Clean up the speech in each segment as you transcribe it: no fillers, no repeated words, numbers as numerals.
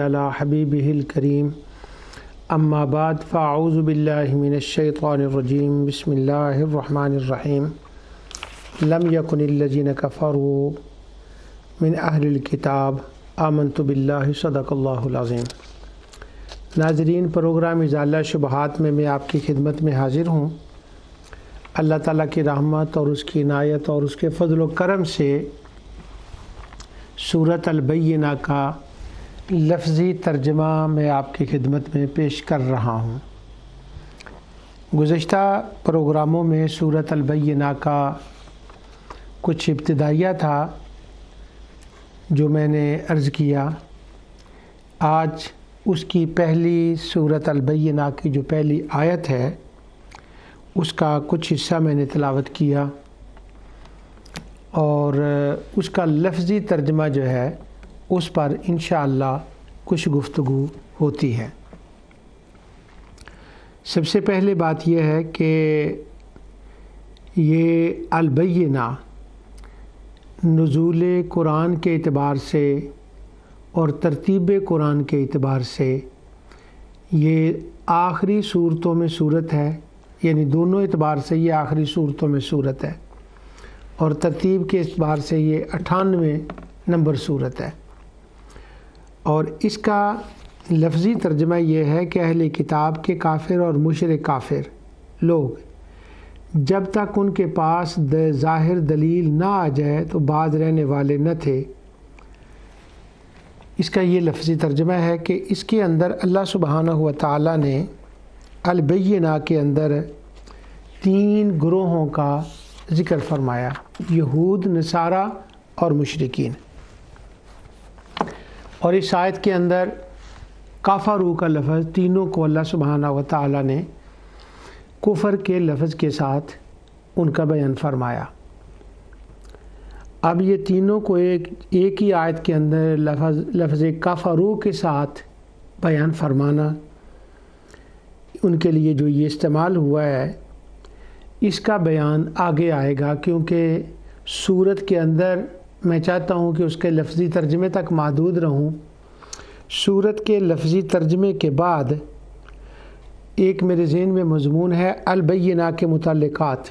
علی حبیبہ الکریم اما بعد فاعوذ باللہ من الشیطان الرجیم بسم اللہ الرحمن الرحیم لم یکن الذین کفروا من اہل الکتاب آمنت باللہ صدق اللہ العظیم۔ ناظرین، پروگرام ازالہ شبہات میں آپ کی خدمت میں حاضر ہوں۔ اللہ تعالیٰ کی رحمت اور اس کی عنایت اور اس کے فضل و کرم سے سورۃ البینہ کا لفظی ترجمہ میں آپ کی خدمت میں پیش کر رہا ہوں۔ گزشتہ پروگراموں میں سورۃ البینہ کا کچھ ابتدائیہ تھا جو میں نے عرض کیا۔ آج اس کی پہلی سورۃ البینہ کی جو پہلی آیت ہے اس کا کچھ حصہ میں نے تلاوت کیا اور اس کا لفظی ترجمہ جو ہے اس پر انشاءاللہ کچھ گفتگو ہوتی ہے۔ سب سے پہلے بات یہ ہے کہ یہ البینہ نزول قرآن کے اعتبار سے اور ترتیب قرآن کے اعتبار سے یہ آخری صورتوں میں صورت ہے، یعنی دونوں اعتبار سے یہ آخری صورتوں میں صورت ہے اور ترتیب کے اعتبار سے یہ 98 نمبر صورت ہے۔ اور اس کا لفظی ترجمہ یہ ہے کہ اہل کتاب کے کافر اور مشرک کافر لوگ جب تک ان کے پاس ظاہر دلیل نہ آ جائے تو باز رہنے والے نہ تھے۔ اس کا یہ لفظی ترجمہ ہے کہ اس کے اندر اللہ سبحانہ و تعالیٰ نے البینہ کے اندر 3 گروہوں کا ذکر فرمایا: یہود، نصارہ اور مشرکین۔ اور اس آیت کے اندر کافروا کا لفظ تینوں کو اللہ سبحانہ و تعالیٰ نے کفر کے لفظ کے ساتھ ان کا بیان فرمایا۔ اب یہ تینوں کو ایک ہی آیت کے اندر لفظ کافروا کے ساتھ بیان فرمانا، ان کے لیے جو یہ استعمال ہوا ہے اس کا بیان آگے آئے گا، کیونکہ سورت کے اندر میں چاہتا ہوں کہ اس کے لفظی ترجمے تک محدود رہوں۔ سورت کے لفظی ترجمے کے بعد ایک میرے ذہن میں مضمون ہے البینہ کے متعلقات۔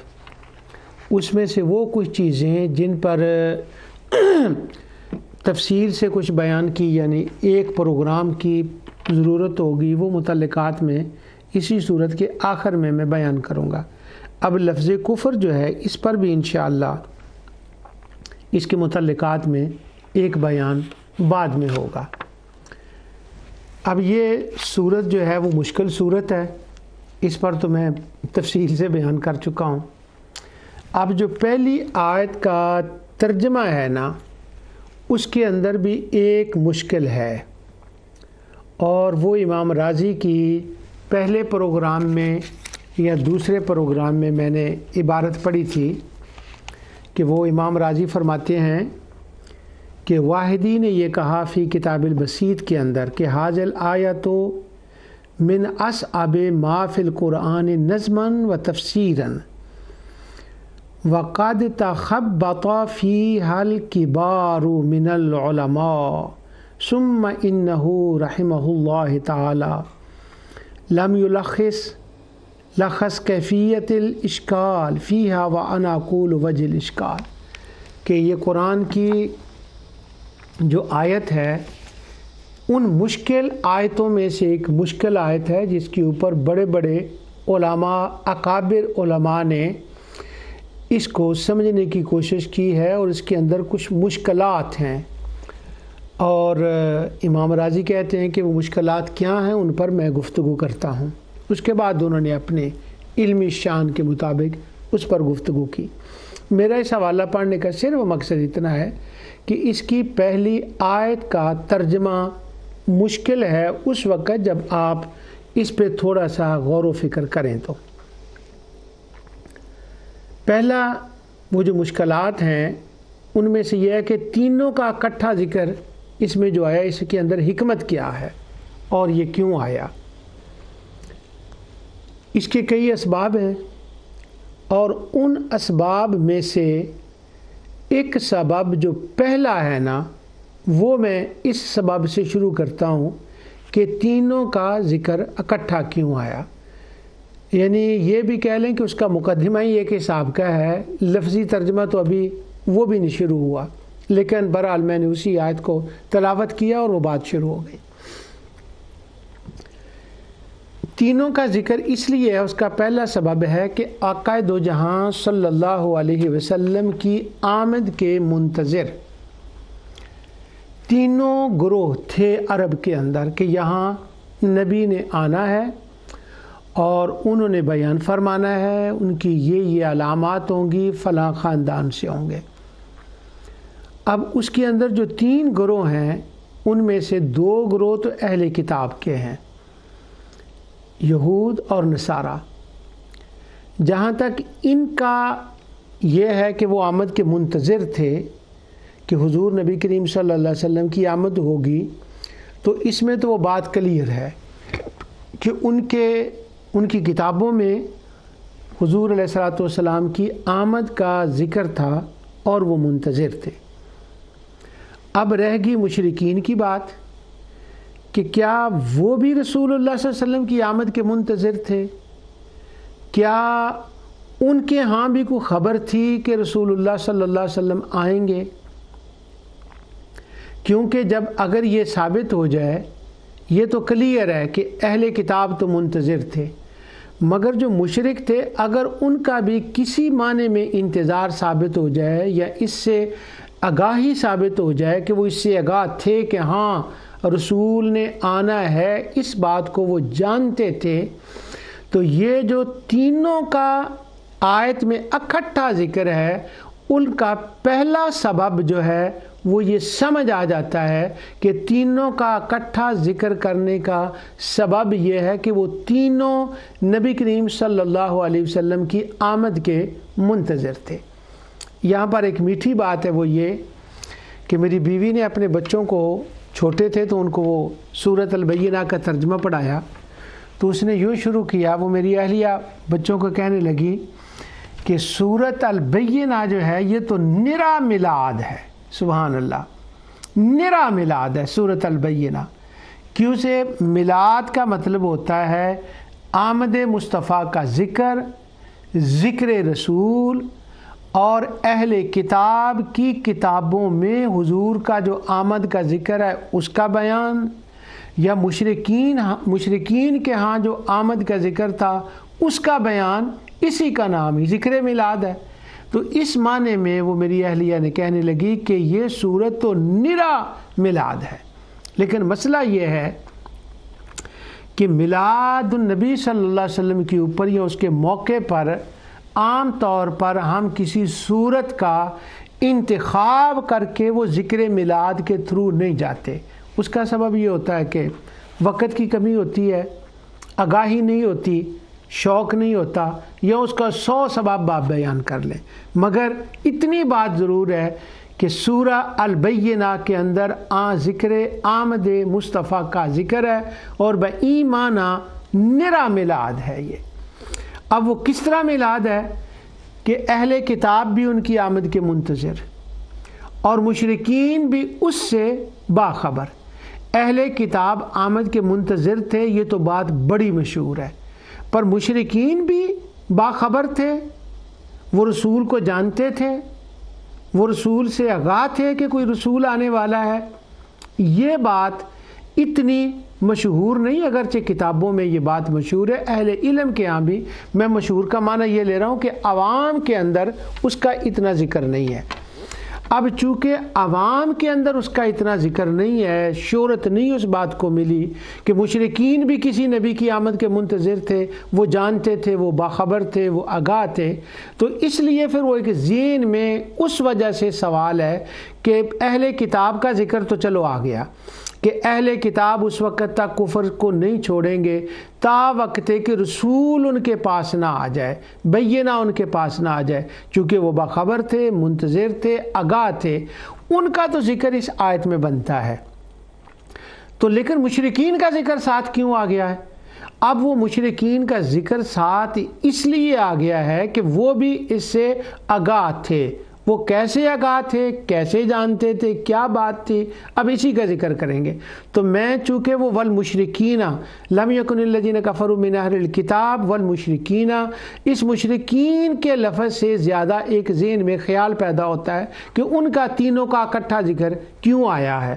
اس میں سے وہ کچھ چیزیں جن پر تفصیل سے کچھ بیان کی، یعنی ایک پروگرام کی ضرورت ہوگی، وہ متعلقات میں اسی صورت کے آخر میں بیان کروں گا۔ اب لفظ کفر جو ہے اس پر بھی انشاءاللہ اس کے متعلقات میں ایک بیان بعد میں ہوگا۔ اب یہ صورت جو ہے وہ مشکل صورت ہے، اس پر تو میں تفصیل سے بیان کر چکا ہوں۔ اب جو پہلی آیت کا ترجمہ ہے نا، اس کے اندر بھی ایک مشکل ہے، اور وہ امام راضی کی پہلے پروگرام میں یا دوسرے پروگرام میں نے عبارت پڑھی تھی کہ وہ امام راضی فرماتے ہیں کہ واحدی نے یہ کہا فی کتاب البسیط کے اندر کہ حاضل آیتو من اصعب ما فی القرآن نظما و تفسیرا وقد تخبط فیہا الکبار من العلماء ثم انہ رحمہ اللہ تعالی لم لخص کیفیت الاشکال فیہا وانا اقول وجہ الاشکال، کہ یہ قرآن کی جو آیت ہے ان مشکل آیتوں میں سے ایک مشکل آیت ہے جس کے اوپر بڑے بڑے علماء، اکابر علماء نے اس کو سمجھنے کی کوشش کی ہے اور اس کے اندر کچھ مشکلات ہیں، اور امام راضی کہتے ہیں کہ وہ مشکلات کیا ہیں ان پر میں گفتگو کرتا ہوں۔ اس کے بعد انہوں نے اپنے علمی شان کے مطابق اس پر گفتگو کی۔ میرا اس حوالہ پڑھنے کا صرف مقصد اتنا ہے کہ اس کی پہلی آیت کا ترجمہ مشکل ہے اس وقت جب آپ اس پہ تھوڑا سا غور و فکر کریں تو۔ پہلا وہ جو مشکلات ہیں ان میں سے یہ ہے کہ تینوں کا اکٹھا ذکر اس میں جو آیا، اس کے اندر حکمت کیا ہے اور یہ کیوں آیا۔ اس کے کئی اسباب ہیں، اور ان اسباب میں سے ایک سبب جو پہلا ہے نا وہ میں اس سبب سے شروع کرتا ہوں کہ تینوں کا ذکر اکٹھا کیوں آیا. یعنی یہ بھی کہہ لیں کہ اس کا مقدمہ ہی ایک حساب کا ہے، لفظی ترجمہ تو ابھی وہ بھی نہیں شروع ہوا، لیکن بہرحال میں نے اسی آیت کو تلاوت کیا اور وہ بات شروع ہو گئی. تینوں کا ذکر اس لیے ہے، اس کا پہلا سبب ہے کہ آقا دو جہاں صلی اللہ علیہ وسلم کی آمد کے منتظر تینوں گروہ تھے عرب کے اندر کہ یہاں نبی نے آنا ہے اور انہوں نے بیان فرمانا ہے، ان کی یہ علامات ہوں گی، فلاں خاندان سے ہوں گے. اب اس کے اندر جو تین گروہ ہیں ان میں سے دو گروہ تو اہل کتاب کے ہیں، یہود اور نصارہ. جہاں تک ان کا یہ ہے کہ وہ آمد کے منتظر تھے کہ حضور نبی کریم صلی اللہ علیہ وسلم کی آمد ہوگی، تو اس میں تو وہ بات کلیئر ہے کہ ان کی کتابوں میں حضور علیہ الصلوۃ والسلام کی آمد کا ذکر تھا اور وہ منتظر تھے. اب رہ گئی مشرکین کی بات کہ کیا وہ بھی رسول اللہ صلی اللہ علیہ وسلم کی آمد کے منتظر تھے؟ کیا ان کے ہاں بھی کوئی خبر تھی کہ رسول اللہ صلی اللہ علیہ وسلم آئیں گے؟ کیونکہ جب اگر یہ ثابت ہو جائے، یہ تو کلیئر ہے کہ اہل کتاب تو منتظر تھے، مگر جو مشرک تھے اگر ان کا بھی کسی معنی میں انتظار ثابت ہو جائے یا اس سے آگاہی ثابت ہو جائے کہ وہ اس سے آگاہ تھے کہ ہاں رسول نے آنا ہے، اس بات کو وہ جانتے تھے، تو یہ جو تینوں کا آیت میں اکٹھا ذکر ہے ان کا پہلا سبب جو ہے وہ یہ سمجھ آ جاتا ہے کہ تینوں کا اکٹھا ذکر کرنے کا سبب یہ ہے کہ وہ تینوں نبی کریم صلی اللہ علیہ وسلم کی آمد کے منتظر تھے. یہاں پر ایک میٹھی بات ہے، وہ یہ کہ میری بیوی نے اپنے بچوں کو، چھوٹے تھے تو ان کو وہ سورۃ البینہ کا ترجمہ پڑھایا، تو اس نے یوں شروع کیا، وہ میری اہلیہ بچوں کو کہنے لگی کہ سورۃ البینہ جو ہے یہ تو نرا میلاد ہے. سبحان اللہ، نرا میلاد ہے سورۃ البینہ. کیوں سے؟ میلاد کا مطلب ہوتا ہے آمد مصطفیٰ کا ذکر رسول، اور اہل کتاب کی کتابوں میں حضور کا جو آمد کا ذکر ہے اس کا بیان، یا مشرکین کے ہاں جو آمد کا ذکر تھا اس کا بیان، اسی کا نام ہی ذکر میلاد ہے. تو اس معنی میں وہ میری اہلیہ نے کہنے لگی کہ یہ سورت تو نرا میلاد ہے. لیکن مسئلہ یہ ہے کہ میلاد النبی صلی اللہ علیہ وسلم کے اوپر یا اس کے موقع پر عام طور پر ہم کسی صورت کا انتخاب کر کے وہ ذکر میلاد کے تھرو نہیں جاتے. اس کا سبب یہ ہوتا ہے کہ وقت کی کمی ہوتی ہے، آگاہی نہیں ہوتی، شوق نہیں ہوتا، یا اس کا 100 سبب آپ بیان کر لیں. مگر اتنی بات ضرور ہے کہ سورہ البینہ کے اندر ذکر آمد مصطفیٰ کا ذکر ہے اور بایمانہ نرا میلاد ہے یہ. اب وہ کس طرح میلاد ہے کہ اہل کتاب بھی ان کی آمد کے منتظر اور مشرکین بھی اس سے باخبر. اہل کتاب آمد کے منتظر تھے، یہ تو بات بڑی مشہور ہے، پر مشرکین بھی باخبر تھے، وہ رسول کو جانتے تھے، وہ رسول سے آگاہ تھے کہ کوئی رسول آنے والا ہے. یہ بات اتنی مشہور نہیں، اگرچہ کتابوں میں یہ بات مشہور ہے، اہل علم کے ہاں بھی. میں مشہور کا معنی یہ لے رہا ہوں کہ عوام کے اندر اس کا اتنا ذکر نہیں ہے. اب چونکہ عوام کے اندر اس کا اتنا ذکر نہیں ہے، شہرت نہیں اس بات کو ملی کہ مشرکین بھی کسی نبی کی آمد کے منتظر تھے، وہ جانتے تھے، وہ باخبر تھے، وہ آگاہ تھے، تو اس لیے پھر وہ ایک ذہن میں اس وجہ سے سوال ہے کہ اہل کتاب کا ذکر تو چلو آ گیا کہ اہل کتاب اس وقت تک کفر کو نہیں چھوڑیں گے تا وقت کہ رسول ان کے پاس نہ آ جائے، بینہ ان کے پاس نہ آ جائے. چونکہ وہ باخبر تھے، منتظر تھے، آگاہ تھے، ان کا تو ذکر اس آیت میں بنتا ہے. تو لیکن مشرکین کا ذکر ساتھ کیوں آ گیا ہے؟ اب وہ مشرکین کا ذکر ساتھ اس لیے آ گیا ہے کہ وہ بھی اس سے آگاہ تھے، وہ کیسے آگاہ تھے، کیسے جانتے تھے، کیا بات تھی، اب اسی کا ذکر کریں گے۔ تو میں چونکہ وہ والمشرکین لم یکن الذین کفروا من اہل الکتاب والمشرکین، اس مشرکین کے لفظ سے زیادہ ایک ذہن میں خیال پیدا ہوتا ہے کہ ان کا تینوں کا اکٹھا ذکر کیوں آیا ہے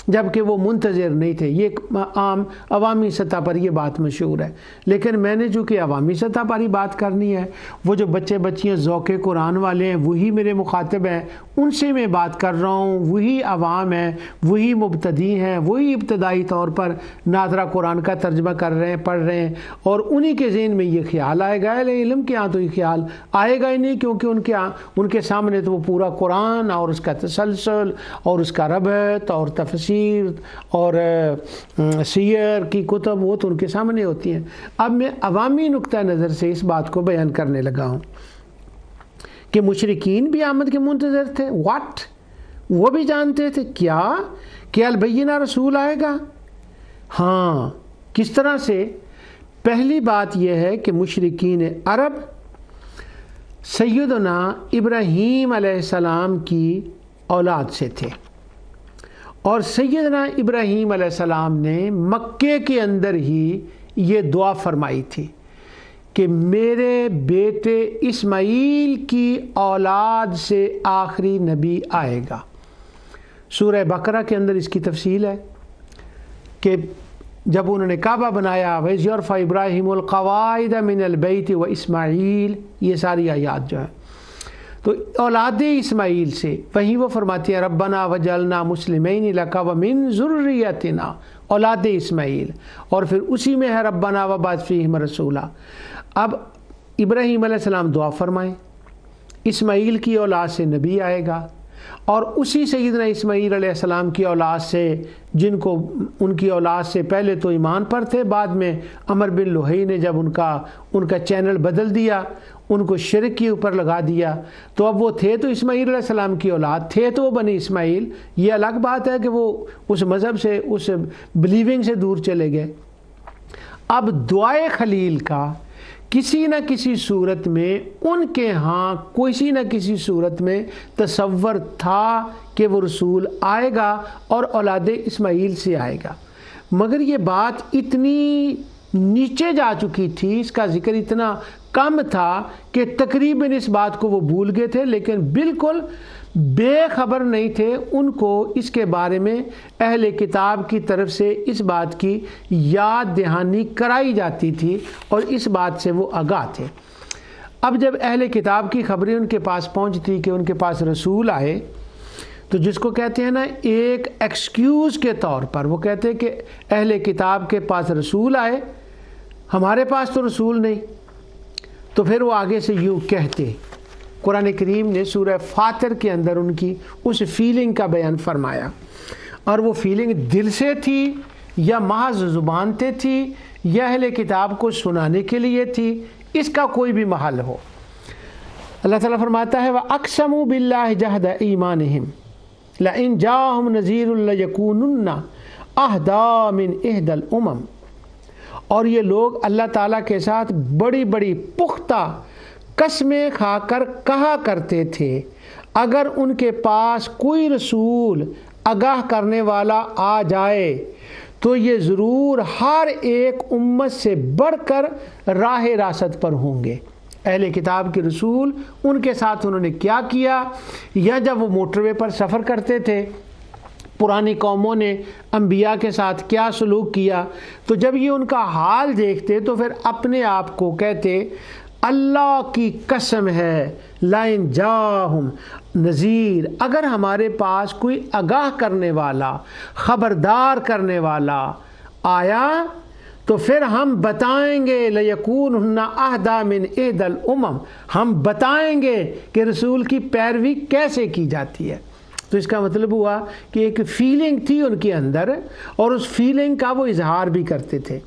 جبکہ وہ منتظر نہیں تھے۔ یہ عام عوامی سطح پر یہ بات مشہور ہے، لیکن میں نے چونکہ عوامی سطح پر ہی بات کرنی ہے، وہ جو بچے بچیاں ذوق قرآن والے ہیں وہی میرے مخاطب ہیں، ان سے میں بات کر رہا ہوں، وہی عوام ہیں، وہی مبتدی ہیں، وہی ابتدائی طور پر ناظرہ قرآن کا ترجمہ کر رہے ہیں، پڑھ رہے ہیں، اور انہی کے ذہن میں یہ خیال آئے گا۔ اہل علم کے ہاں تو یہ خیال آئے گا ہی نہیں، کیونکہ ان کے سامنے تو وہ پورا قرآن اور اس کا تسلسل اور اس کا ربط اور تفسیر اور سیر کی کتب وہ تو ان کے سامنے ہوتی ہیں۔ اب میں عوامی نقطہ نظر سے اس بات کو بیان کرنے لگا ہوں کہ مشرکین بھی آمد کے منتظر تھے، واٹ، وہ بھی جانتے تھے کیا کہ البینہ رسول آئے گا؟ ہاں، کس طرح سے؟ پہلی بات یہ ہے کہ مشرکین عرب سیدنا ابراہیم علیہ السلام کی اولاد سے تھے، اور سیدنا ابراہیم علیہ السلام نے مکے کے اندر ہی یہ دعا فرمائی تھی کہ میرے بیٹے اسماعیل کی اولاد سے آخری نبی آئے گا۔ سورہ بقرہ کے اندر اس کی تفصیل ہے کہ جب انہوں نے کعبہ بنایا، وَإِذْ يَرْفَعُ إِبْرَاهِيمُ الْقَوَاعِدَ مِنَ الْبَيْتِ وَإِسْمَاعِيلُ، یہ ساری آیات جو ہیں تو اولاد اسماعیل سے، وہیں وہ فرماتی ہیں ربنا وجعلنا مسلمین لک ومن ذریتنا، اولاد اسماعیل، اور پھر اسی میں ہے ربنا وبعث فیہم رسولا۔ اب ابراہیم علیہ السلام دعا فرمائیں، اسماعیل کی اولاد سے نبی آئے گا، اور اسی سیدنا اسماعیل علیہ السلام کی اولاد سے، جن کو ان کی اولاد سے پہلے تو ایمان پر تھے، بعد میں عمر بن لوہی نے جب ان کا چینل بدل دیا، ان کو شرک کے اوپر لگا دیا، تو اب وہ تھے تو اسماعیل علیہ السلام کی اولاد، تھے تو وہ بنی اسماعیل۔ یہ الگ بات ہے کہ وہ اس مذہب سے، اس بلیونگ سے دور چلے گئے۔ اب دعائے خلیل کا کسی نہ کسی صورت میں ان کے ہاں کسی نہ کسی صورت میں تصور تھا کہ وہ رسول آئے گا اور اولاد اسماعیل سے آئے گا، مگر یہ بات اتنی نیچے جا چکی تھی، اس کا ذکر اتنا کم تھا کہ تقریباً اس بات کو وہ بھول گئے تھے، لیکن بالکل بے خبر نہیں تھے۔ ان کو اس کے بارے میں اہل کتاب کی طرف سے اس بات کی یاد دہانی کرائی جاتی تھی اور اس بات سے وہ آگاہ تھے۔ اب جب اہل کتاب کی خبریں ان کے پاس پہنچتی کہ ان کے پاس رسول آئے، تو جس کو کہتے ہیں نا ایک ایکسکیوز کے طور پر، وہ کہتے ہیں کہ اہل کتاب کے پاس رسول آئے، ہمارے پاس تو رسول نہیں، تو پھر وہ آگے سے یوں کہتے۔ قرآن کریم نے سورہ فاطر کے اندر ان کی اس فیلنگ کا بیان فرمایا، اور وہ فیلنگ دل سے تھی یا محض زبان سے تھی یا اہل کتاب کو سنانے کے لیے تھی، اس کا کوئی بھی محل ہو۔ اللہ تعالیٰ فرماتا ہے وَأَقْسَمُوا بِاللَّهِ جَهْدَ إِيمَانِهِمْ لَإِنْ جَاءَهُمْ نَذِيرٌ لَيَكُونُنَّ أَهْدَىٰ مِنْ إِحْدَى الْأُمَمِ، اور یہ لوگ اللہ تعالیٰ کے ساتھ بڑی بڑی پختہ قسمیں کھا کر کہا کرتے تھے اگر ان کے پاس کوئی رسول آگاہ کرنے والا آ جائے تو یہ ضرور ہر ایک امت سے بڑھ کر راہ راست پر ہوں گے۔ اہل کتاب کے رسول ان کے ساتھ انہوں نے کیا کیا، یا جب وہ موٹر وے پر سفر کرتے تھے پرانی قوموں نے انبیاء کے ساتھ کیا سلوک کیا، تو جب یہ ان کا حال دیکھتے تو پھر اپنے آپ کو کہتے اللہ کی قسم ہے لَإِنْ جَاءَهُمْ نذیر، اگر ہمارے پاس کوئی آگاہ کرنے والا، خبردار کرنے والا آیا تو پھر ہم بتائیں گے لَيَكُونُنَّ أَهْدَىٰ مِنْ إِحْدَى الْأُمَمِ، ہم بتائیں گے کہ رسول کی پیروی کیسے کی جاتی ہے۔ تو اس کا مطلب ہوا کہ ایک فیلنگ تھی ان کے اندر، اور اس فیلنگ کا وہ اظہار بھی کرتے تھے۔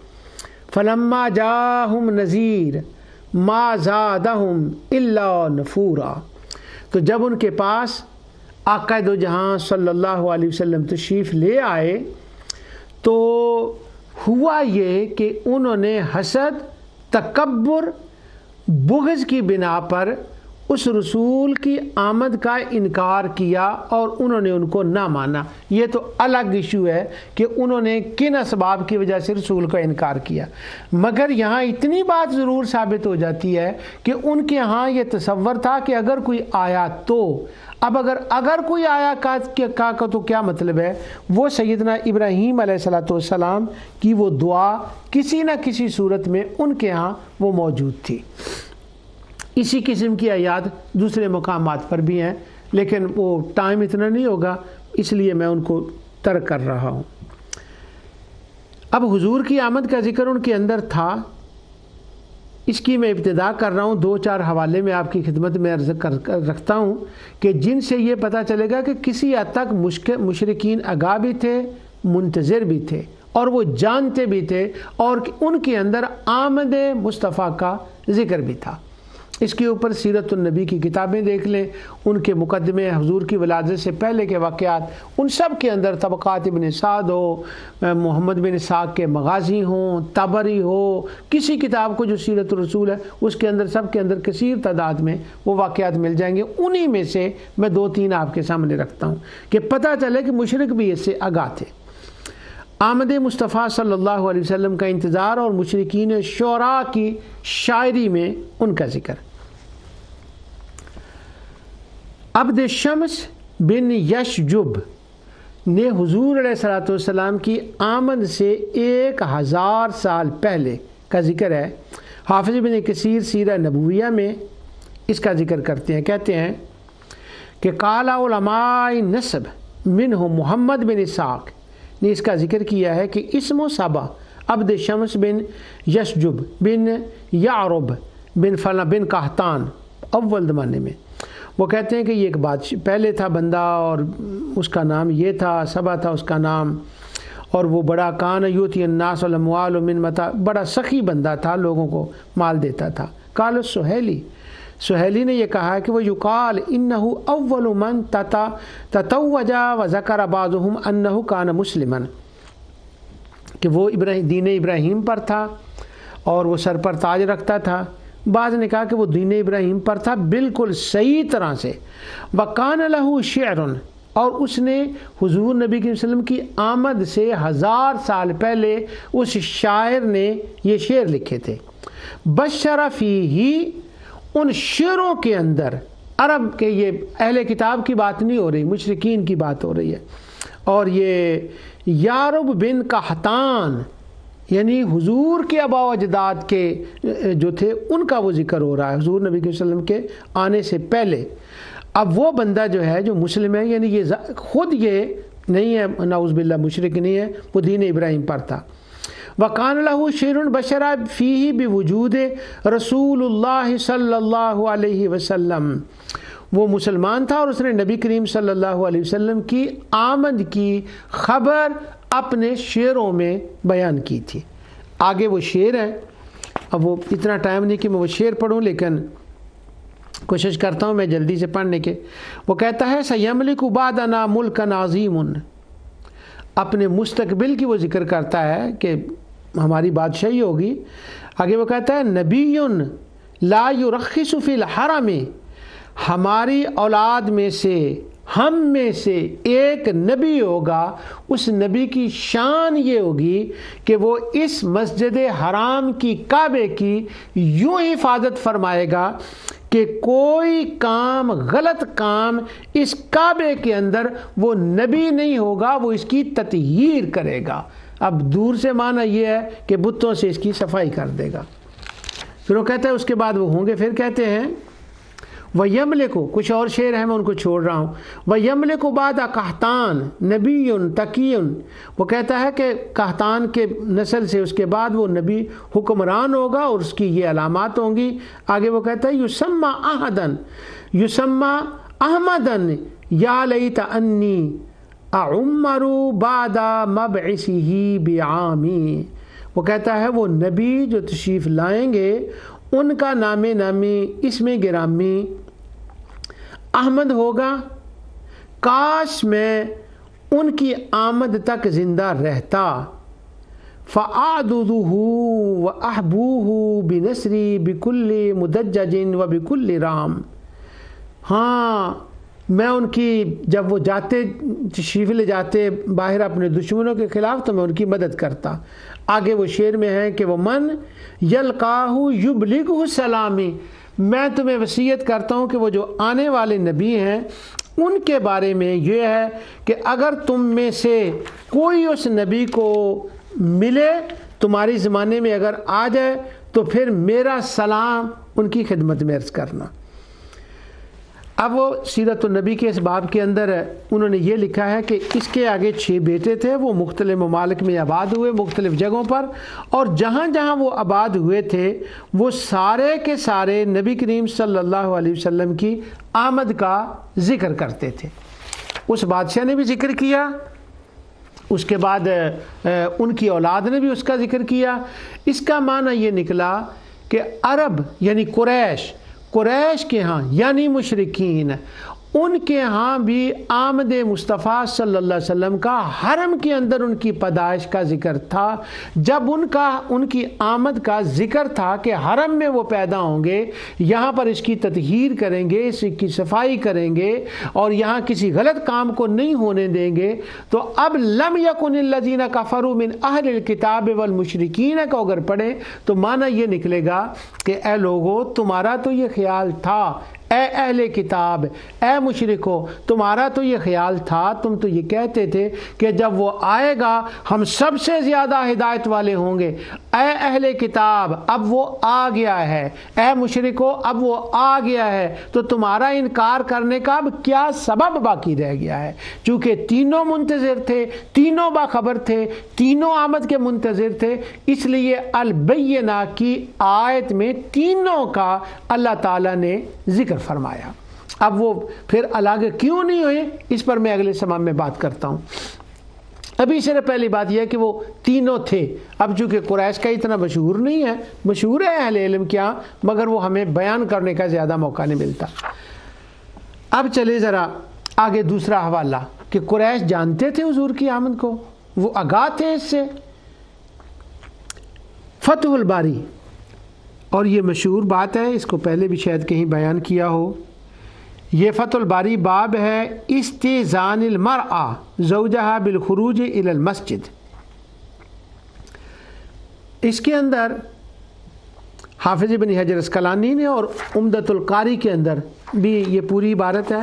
فَلَمَّا جَاءَهُمْ نَذِيرٌ مَا زَادَهُمْ إِلَّا نُفُورًا، تو جب ان کے پاس آقا دو جہاں صلی اللہ علیہ وسلم تشریف لے آئے تو ہوا یہ کہ انہوں نے حسد، تکبر، بغض کی بنا پر اس رسول کی آمد کا انکار کیا اور انہوں نے ان کو نہ مانا. یہ تو الگ ایشو ہے کہ انہوں نے کن اسباب کی وجہ سے رسول کا انکار کیا. مگر یہاں اتنی بات ضرور ثابت ہو جاتی ہے کہ ان کے ہاں یہ تصور تھا کہ اگر کوئی آیا تو اب اگر کوئی آیا کا تو کیا مطلب ہے؟ وہ سیدنا ابراہیم علیہ السلام کی وہ دعا کسی نہ کسی صورت میں ان کے ہاں وہ موجود تھی. اسی قسم کی آیات دوسرے مقامات پر بھی ہیں، لیکن وہ ٹائم اتنا نہیں ہوگا، اس لیے میں ان کو ترک کر رہا ہوں. اب حضور کی آمد کا ذکر ان کے اندر تھا، اس کی میں ابتدا کر رہا ہوں. 2-4 حوالے میں آپ کی خدمت میں عرض رکھتا ہوں کہ جن سے یہ پتہ چلے گا کہ کسی حد تک مشرکین آگاہ بھی تھے، منتظر بھی تھے، اور وہ جانتے بھی تھے، اور ان کے اندر آمد مصطفیٰ کا ذکر بھی تھا. اس کے اوپر سیرت النبی کی کتابیں دیکھ لیں، ان کے مقدمے، حضور کی ولادت سے پہلے کے واقعات، ان سب کے اندر طبقات ابن سعد ہو، محمد بن اسحاق کے مغازی ہوں، طبری ہو، کسی کتاب کو جو سیرت الرسول ہے اس کے اندر، سب کے اندر کثیر تعداد میں وہ واقعات مل جائیں گے. انہی میں سے میں 2-3 آپ کے سامنے رکھتا ہوں کہ پتہ چلے کہ مشرک بھی اس سے آگاہ تھے. آمد مصطفیٰ صلی اللہ علیہ وسلم کا انتظار اور مشرکین شعراء کی شاعری میں ان کا ذکر. عبد شمس بن یشجب نے حضور علیہ السلام کی آمد سے 1000 سال پہلے کا ذکر ہے. حافظ بن کثیر سیرہ نبویہ میں اس کا ذکر کرتے ہیں، کہتے ہیں کہ قال علماء نسب منہم محمد بن اسحاق نے اس کا ذکر کیا ہے کہ اسم و صبا عبد شمس بن یشجب بن یعرب بن فلاں بن قحطان اول زمانے میں. وہ کہتے ہیں کہ یہ ایک بادشاہ پہلے تھا بندہ، اور اس کا نام یہ تھا، صبا تھا اس کا نام، اور وہ بڑا کان یوتی الناس الاموال من متاع، بڑا سخی بندہ تھا، لوگوں کو مال دیتا تھا. قال سہیلی نے یہ کہا کہ وہ یقال انہ اول من تتوج وذکر بعضهم انہ کان مسلما، کہ وہ دین ابراہیم پر تھا اور وہ سر پر تاج رکھتا تھا. بعض نے کہا کہ وہ دین ابراہیم پر تھا بالکل صحیح طرح سے. وکان لہ شعر، اور اس نے حضور نبی صلی اللہ علیہ وسلم کی آمد سے 1000 سال پہلے اس شاعر نے یہ شعر لکھے تھے. بشر فیہ، ان شعروں کے اندر عرب کے، یہ اہل کتاب کی بات نہیں ہو رہی، مشرکین کی بات ہو رہی ہے. اور یہ یعرب بن قحطان یعنی حضور کے آباء و اجداد کے جو تھے ان کا وہ ذکر ہو رہا ہے حضور نبی صلی اللہ علیہ وسلم کے آنے سے پہلے. اب وہ بندہ جو ہے جو مسلم ہے، یعنی یہ خود یہ نہیں ہے، نعوذ باللہ مشرک نہیں ہے، وہ دین ابراہیم پر تھا. وَقَانَ لَهُ شِعْرٌ بَشَرَ فِيهِ بِوُجُودِ رسول اللہ صلی اللہ علیہ وسلم. وہ مسلمان تھا اور اس نے نبی کریم صلی اللہ علیہ وسلم کی آمد کی خبر اپنے شعروں میں بیان کی تھی. آگے وہ شعر ہیں، اب وہ اتنا ٹائم نہیں کہ میں وہ شعر پڑھوں، لیکن کوشش کرتا ہوں میں جلدی سے پڑھنے کے. وہ کہتا ہے سَيَمْلِكُ بَعْدَنَا مُلْكًا عَظِيمٌ، اپنے مستقبل کی وہ ذکر کرتا ہے کہ ہماری بادشاہی ہوگی. آگے وہ کہتا ہے نبی لا یرخص فی الحرم، ہماری اولاد میں سے، ہم میں سے ایک نبی ہوگا، اس نبی کی شان یہ ہوگی کہ وہ اس مسجد حرام کی، کعبے کی یوں حفاظت فرمائے گا کہ کوئی کام، غلط کام اس کعبے کے اندر وہ نبی نہیں ہوگا، وہ اس کی تطہیر کرے گا. اب دور سے معنی یہ ہے کہ بتوں سے اس کی صفائی کر دے گا. پھر وہ کہتا ہے اس کے بعد وہ ہوں گے. پھر کہتے ہیں وَيَمْلِكُ، کچھ اور شعر ہیں میں ان کو چھوڑ رہا ہوں. وَيَمْلِكُ بَعْدَ قحطان نبی تقی، وہ کہتا ہے کہ قحطان کے نسل سے اس کے بعد وہ نبی حکمران ہوگا اور اس کی یہ علامات ہوں گی. آگے وہ کہتا ہے یسمى احمدا یا لیت انی اعمر بعد مبعثه بعامی. وہ کہتا ہے وہ نبی جو تشریف لائیں گے ان کا نام نامی، اسم گرامی احمد ہوگا. کاش میں ان کی آمد تک زندہ رہتا. فَأَعْدُدُهُ وَأَحْبُوهُ بِنَسْرِ بِكُلِّ مُدَجَّجٍ وَبِكُلِّ رَام. ہاں میں ان کی جب وہ جاتے تشریف لے جاتے باہر اپنے دشمنوں کے خلاف تو میں ان کی مدد کرتا. آگے وہ شعر میں ہے کہ وہ من یلقاہ یبلغہ سلامی، میں تمہیں وصیت کرتا ہوں کہ وہ جو آنے والے نبی ہیں ان کے بارے میں یہ ہے کہ اگر تم میں سے کوئی اس نبی کو ملے تمہاری زمانے میں اگر آ جائے تو پھر میرا سلام ان کی خدمت میں عرض کرنا. اب وہ سیرت النبی کے اس باب کے اندر انہوں نے یہ لکھا ہے کہ اس کے آگے 6 بیٹے تھے، وہ مختلف ممالک میں آباد ہوئے مختلف جگہوں پر، اور جہاں جہاں وہ آباد ہوئے تھے وہ سارے کے سارے نبی کریم صلی اللہ علیہ وسلم کی آمد کا ذکر کرتے تھے. اس بادشاہ نے بھی ذکر کیا، اس کے بعد ان کی اولاد نے بھی اس کا ذکر کیا. اس کا معنی یہ نکلا کہ عرب یعنی قریش کے ہاں یعنی مشرکین، ان کے ہاں بھی آمد مصطفیٰ صلی اللہ علیہ وسلم کا حرم کے اندر ان کی پیدائش کا ذکر تھا. جب ان کی آمد کا ذکر تھا کہ حرم میں وہ پیدا ہوں گے، یہاں پر اس کی تطہیر کریں گے، اس کی صفائی کریں گے اور یہاں کسی غلط کام کو نہیں ہونے دیں گے، تو اب لم یکن الذین کفروا من اہل الکتاب والمشرکین کو اگر پڑھیں تو معنی یہ نکلے گا کہ اے لوگو تمہارا تو یہ خیال تھا، اے اہل کتاب، اے مشرکو تمہارا تو یہ خیال تھا، تم تو یہ کہتے تھے کہ جب وہ آئے گا ہم سب سے زیادہ ہدایت والے ہوں گے. اے اہل کتاب اب وہ آ گیا ہے، اے مشرکو اب وہ آ گیا ہے، تو تمہارا انکار کرنے کا اب کیا سبب باقی رہ گیا ہے؟ چونکہ تینوں منتظر تھے، تینوں باخبر تھے، تینوں آمد کے منتظر تھے، اس لیے البینہ کی آیت میں تینوں کا اللہ تعالیٰ نے ذکر فرمایا. اب وہ پھر الگ کیوں نہیں ہوئے اس پر میں اگلے سبق میں بات کرتا ہوں. ابھی صرف پہلی بات یہ ہے کہ وہ تینوں تھے. اب چونکہ قریش کا اتنا مشہور نہیں ہے، مشہور ہے اہل علم کیا، مگر وہ ہمیں بیان کرنے کا زیادہ موقع نہیں ملتا. اب چلے ذرا آگے دوسرا حوالہ کہ قریش جانتے تھے حضور کی آمد کو، وہ آگاہ تھے اس سے. فتح الباری، اور یہ مشہور بات ہے، اس کو پہلے بھی شاید کہیں بیان کیا ہو. یہ فتح الباری باب ہے استئذان المرأة زوجها بالخروج الى المسجد. اس کے اندر حافظ ابن حجر اسقلانی نے اور عمدۃ القاری کے اندر بھی یہ پوری عبارت ہے،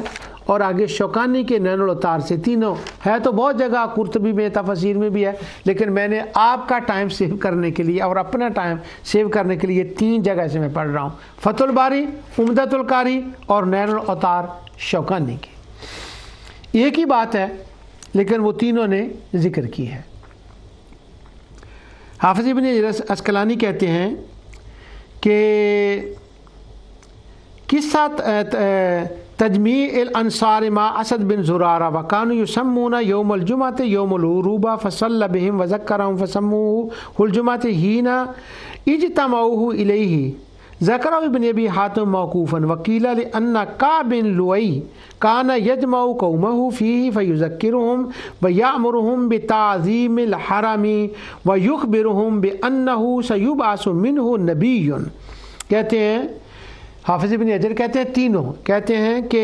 اور آگے شوکانی کے نین العطار سے، تینوں ہے تو بہت جگہ، قرطبی میں تفسیر میں بھی ہے، لیکن میں نے آپ کا ٹائم سیو کرنے کے لیے اور اپنا ٹائم سیو کرنے کے لیے 3 جگہ سے میں پڑھ رہا ہوں، فتح الباری، عمدۃ القاری اور نین العطار شوکانی کی. ایک ہی بات ہے لیکن وہ تینوں نے ذکر کی ہے. حافظ ابن حجر اسقلانی کہتے ہیں کہ قصہ تجمیع الانصار مع اسد بن زرارہ وکانوا یسمون یوم الجمعۃ یوم العروبہ فصلی بہم وذکرہم فسموہ الجمعۃ حین اجتمعوا الیہ. ذکر ابن ابی حاتم موقوفا وقیل لأن کعب بن لؤی کان یجمع قومہ فیہ فیذکرہم ویأمرہم بتعظیم الحرم ویخبرہم بأنہ سیبعث منہ نبی. کہتے ہیں حافظ ابن حجر کہتے ہیں تینوں کہتے ہیں کہ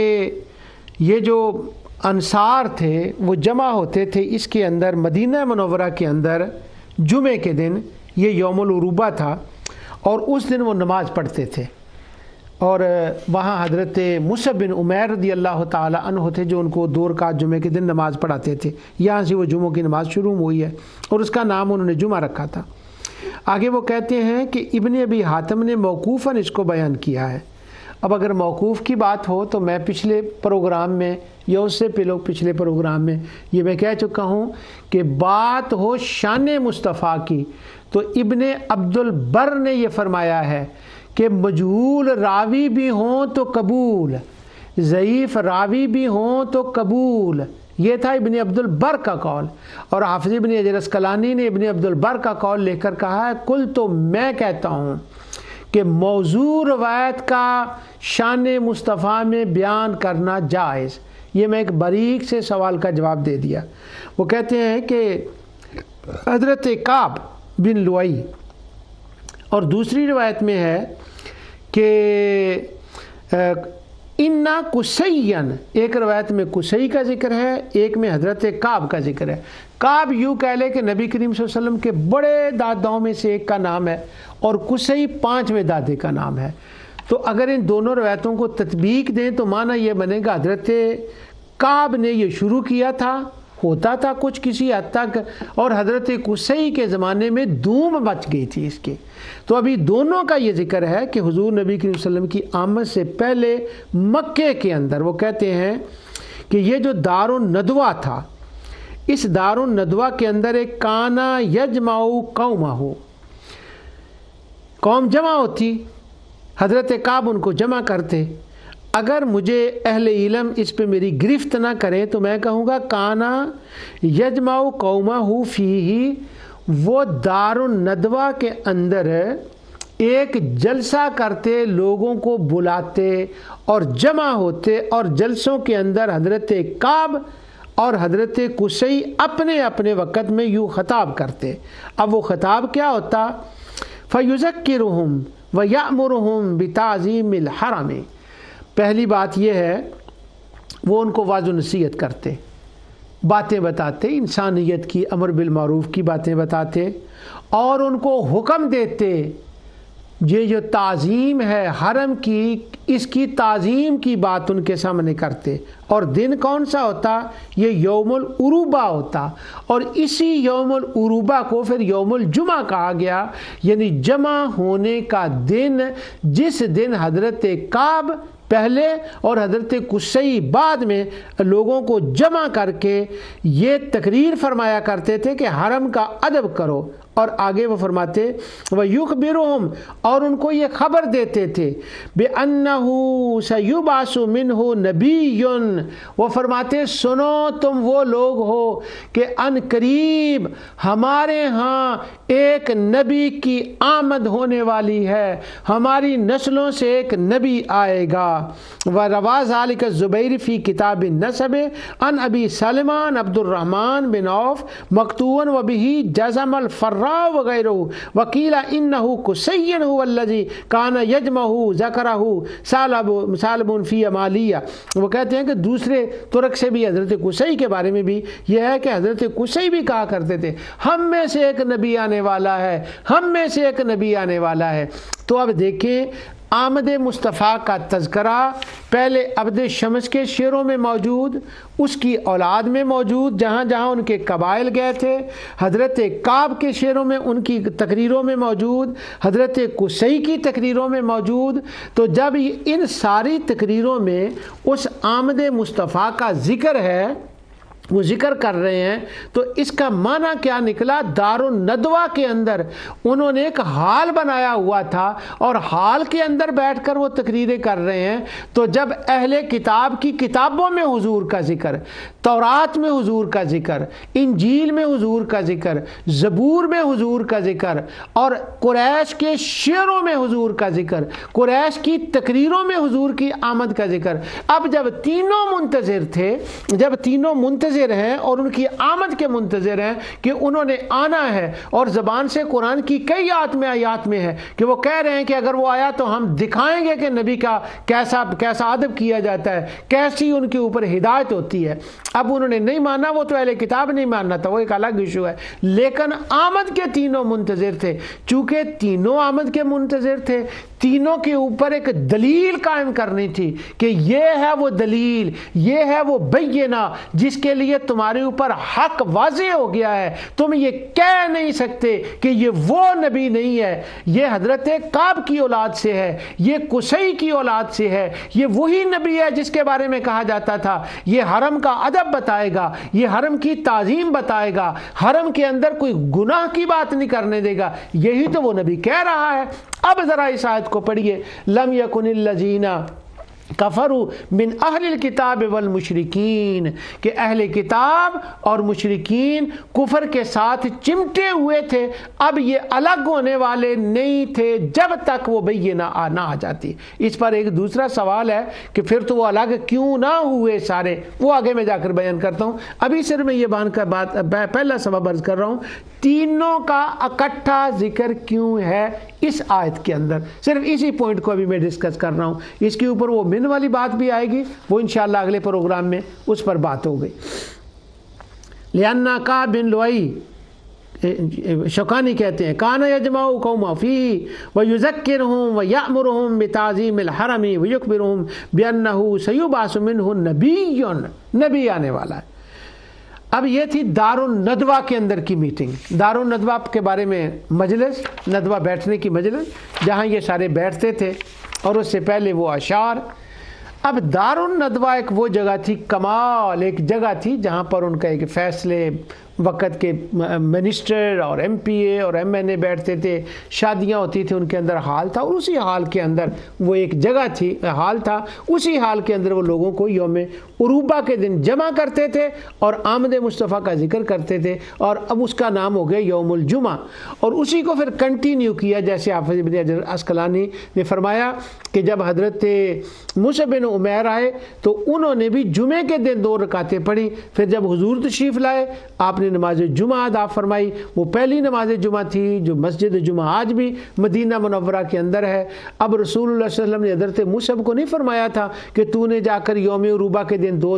یہ جو انصار تھے وہ جمع ہوتے تھے اس کے اندر مدینہ منورہ کے اندر جمعے کے دن، یہ یوم العروبہ تھا، اور اس دن وہ نماز پڑھتے تھے. اور وہاں حضرت مصعب بن عمیر رضی اللہ تعالی عنہ تھے جو ان کو 2 رکعت جمعے کے دن نماز پڑھاتے تھے. یہاں سے وہ جمعوں کی نماز شروع ہوئی ہے اور اس کا نام انہوں نے جمعہ رکھا تھا. آگے وہ کہتے ہیں کہ ابن ابی حاتم نے موقوفاً اس کو بیان کیا ہے. اب اگر موقوف کی بات ہو تو میں پچھلے پروگرام میں یا اس سے پچھلے پروگرام میں یہ میں کہہ چکا ہوں کہ بات ہو شان مصطفیٰ کی تو ابن عبد البر نے یہ فرمایا ہے کہ مجہول راوی بھی ہوں تو قبول، ضعیف راوی بھی ہوں تو قبول. یہ تھا ابن عبد البر کا قول. اور حافظ ابن حجر اسقلانی نے ابن عبد البر کا قول لے کر کہا ہے کل تو میں کہتا ہوں کہ موضوع روایت کا شان مصطفیٰ میں بیان کرنا جائز. یہ میں ایک باریک سے سوال کا جواب دے دیا. وہ کہتے ہیں کہ حضرت کعب بن لؤی، اور دوسری روایت میں ہے کہ انا قصین، ایک روایت میں قصی کا ذکر ہے، ایک میں حضرت کعب کا ذکر ہے۔ کعب یوں کہہ لے کہ نبی کریم صلی اللہ علیہ وسلم کے بڑے داداؤں میں سے ایک کا نام ہے، اور قصی 5ویں دادے کا نام ہے۔ تو اگر ان دونوں روایتوں کو تطبیق دیں تو معنی یہ بنے گا حضرت کعب نے یہ شروع کیا تھا، ہوتا تھا کچھ کسی حد تک، اور حضرت قصی کے زمانے میں دھوم مچ گئی تھی اس کی۔ تو ابھی دونوں کا یہ ذکر ہے کہ حضور نبی کریم صلی اللہ علیہ وسلم کی آمد سے پہلے مکے کے اندر، وہ کہتے ہیں کہ یہ جو دار الندوہ تھا، اس دار الندوہ کے اندر ایک کانا یجمع قومہ، قوم جمع ہوتی، حضرت کعب ان کو جمع کرتے۔ اگر مجھے اہل علم اس پہ میری گرفت نہ کرے تو میں کہوں گا کانا یجمع قومہ فیہ، وہ دار الندوہ کے اندر ایک جلسہ کرتے، لوگوں کو بلاتے اور جمع ہوتے، اور جلسوں کے اندر حضرت کعب اور حضرت قصی اپنے اپنے وقت میں یوں خطاب کرتے۔ اب وہ خطاب کیا ہوتا؟ فَيُذَكِّرُهُمْ وَيَأْمُرُهُمْ بِتَعْظِيمِ الْحَرَمِ، پہلی بات یہ ہے وہ ان کو واضح نصیحت کرتے، باتیں بتاتے، انسانیت کی، امر بالمعروف کی باتیں بتاتے، اور ان کو حکم دیتے یہ جو تعظیم ہے حرم کی، اس کی تعظیم کی بات ان کے سامنے کرتے۔ اور دن کون سا ہوتا؟ یہ یوم العروبہ ہوتا، اور اسی یوم العروبہ کو پھر یوم الجمعہ کہا گیا، یعنی جمع ہونے کا دن، جس دن حضرت کعب پہلے اور حضرت قصی بعد میں لوگوں کو جمع کر کے یہ تقریر فرمایا کرتے تھے کہ حرم کا ادب کرو۔ اور آگے وہ فرماتے وَيُخْبِرُهُمْ، اور ان کو یہ خبر دیتے تھے بِأَنَّهُ سَيُبْعَثُ مِنْهُ نَبِيٌّ، وہ فرماتے سنو تم وہ لوگ ہو کہ ان قریب ہمارے ہاں ایک نبی کی آمد ہونے والی ہے، ہماری نسلوں سے ایک نبی آئے گا۔ وَرَوَى ذَلِكَ الزُّبَيْرِ فِي كِتَابِ النَّسَبِ عن أبي سلمان عبد الرحمن بن عوف مقطوعا وبه جزم الفراء وغیرہ وقیل انہ قصی هو الذی کان یجمع ذکرہ سالب فی مالیہ، وہ کہتے ہیں کہ دوسرے طرق سے بھی حضرت قصی کے بارے میں بھی یہ ہے کہ حضرت قصی بھی کہا کرتے تھے ہم میں سے ایک نبی آنے والا ہے، ہم میں سے ایک نبی آنے والا ہے۔ تو اب دیکھیں آمد مصطفیٰ کا تذکرہ پہلے عبد شمس کے شعروں میں موجود، اس کی اولاد میں موجود، جہاں جہاں ان کے قبائل گئے تھے، حضرت کعب کے شعروں میں، ان کی تقریروں میں موجود، حضرت قصی کی تقریروں میں موجود۔ تو جب ان ساری تقریروں میں اس آمد مصطفیٰ کا ذکر ہے، وہ ذکر کر رہے ہیں، تو اس کا معنی کیا نکلا؟ دار الندوہ کے اندر انہوں نے ایک حال بنایا ہوا تھا، اور حال کے اندر بیٹھ کر وہ تقریریں کر رہے ہیں۔ تو جب اہل کتاب کی کتابوں میں حضور کا ذکر، تورات میں حضور کا ذکر، انجیل میں حضور کا ذکر، زبور میں حضور کا ذکر، اور قریش کے شعروں میں حضور کا ذکر، قریش کی تقریروں میں حضور کی آمد کا ذکر، اب جب تینوں منتظر تھے، جب تینوں منتظر ہیں اور ان کی آمد کے منتظر ہیں کہ انہوں نے آنا ہے، اور زبان سے قرآن کی کئی آیات میں ہے کہ وہ کہہ رہے ہیں کہ اگر وہ آیا تو ہم دکھائیں گے کہ نبی کا کیسا ادب کیا جاتا ہے، کیسی ان کے اوپر ہدایت ہوتی ہے۔ اب انہوں نے نہیں مانا، وہ تو اہل کتاب نہیں ماننا تھا، وہ ایک الگ ایشو ہے، لیکن آمد کے تینوں منتظر تھے۔ چونکہ تینوں آمد کے منتظر تھے، تینوں کے اوپر ایک دلیل قائم کرنی تھی کہ یہ ہے وہ دلیل، یہ ہے وہ بینہ جس کے لیے تمہارے اوپر حق واضح ہو گیا ہے۔ تم یہ کہہ نہیں سکتے کہ یہ وہ نبی نہیں ہے، یہ حضرت کعب کی اولاد سے ہے، یہ قصی کی اولاد سے ہے، یہ وہی نبی ہے جس کے بارے میں کہا جاتا تھا یہ حرم کا ادب بتائے گا، یہ حرم کی تعظیم بتائے گا، حرم کے اندر کوئی گناہ کی بات نہیں کرنے دے گا، یہی تو وہ نبی کہہ رہا ہے۔ اب ذرا اس آیت کو پڑھیے، لم یکن الذین کفروا من اہل الکتاب والمشرکین، کہ اہل کتاب اور مشرکین کفر کے ساتھ چمٹے ہوئے تھے، اب یہ الگ ہونے والے نہیں تھے جب تک وہ بینہ نہ آ جاتی۔ اس پر ایک دوسرا سوال ہے کہ پھر تو وہ الگ کیوں نہ ہوئے سارے، وہ آگے میں جا کر بیان کرتا ہوں۔ ابھی صرف میں یہ پہلا سبب عرض کر رہا ہوں، تینوں کا اکٹھا ذکر کیوں ہے اس آیت کے اندر، صرف اسی پوائنٹ کو ابھی میں ڈسکس کر رہا ہوں، اس کے اوپر وہ من والی بات بھی آئے گی، وہ انشاءاللہ اگلے پروگرام میں اس پر بات ہو گئی۔ لأن کعب بن لؤی شوکانی کہتے ہیں کان یجمع قوما فیہ ویذکرہم ویأمرہم بتعظیم الحرم ویخبرہم بأنہ سیبعث منہ نبی آنے والا ہے۔ اب یہ تھی دار الندوہ کے اندر کی میٹنگ، دار الندوہ کے بارے میں مجلس، ندوہ بیٹھنے کی مجلس جہاں یہ سارے بیٹھتے تھے، اور اس سے پہلے وہ اشعار۔ اب دار الندوہ ایک وہ جگہ تھی، کمال ایک جگہ تھی جہاں پر ان کا ایک فیصلے وقت کے منسٹر اور ایم پی اے اور ایم این اے بیٹھتے تھے، شادیاں ہوتی تھیں، ان کے اندر ہال تھا، اور اسی ہال کے اندر وہ ایک جگہ تھی، ہال تھا، اسی ہال کے اندر وہ لوگوں کو یوم عروبہ کے دن جمع کرتے تھے اور آمد مصطفیٰ کا ذکر کرتے تھے، اور اب اس کا نام ہو گیا یوم الجمعہ، اور اسی کو پھر کنٹینیو کیا، جیسے حافظ ابن حجر عسقلانی نے فرمایا کہ جب حضرت مصعب بن عمیر آئے تو انہوں نے بھی جمعے کے دن 2 رکعتیں پڑھی، پھر جب حضور تشریف لائے آپ نے نماز جمعہ ادا فرمائی، وہ پہلی نماز جمعہ تھی جو مسجد جمعہ آج بھی مدینہ منورہ کے اندر ہے۔ اب رسول اللہ صلی اللہ علیہ وسلم نے حضرت مصعب کو نہیں فرمایا تھا کہ تو نے جا کر یوم عروبہ کے دن 2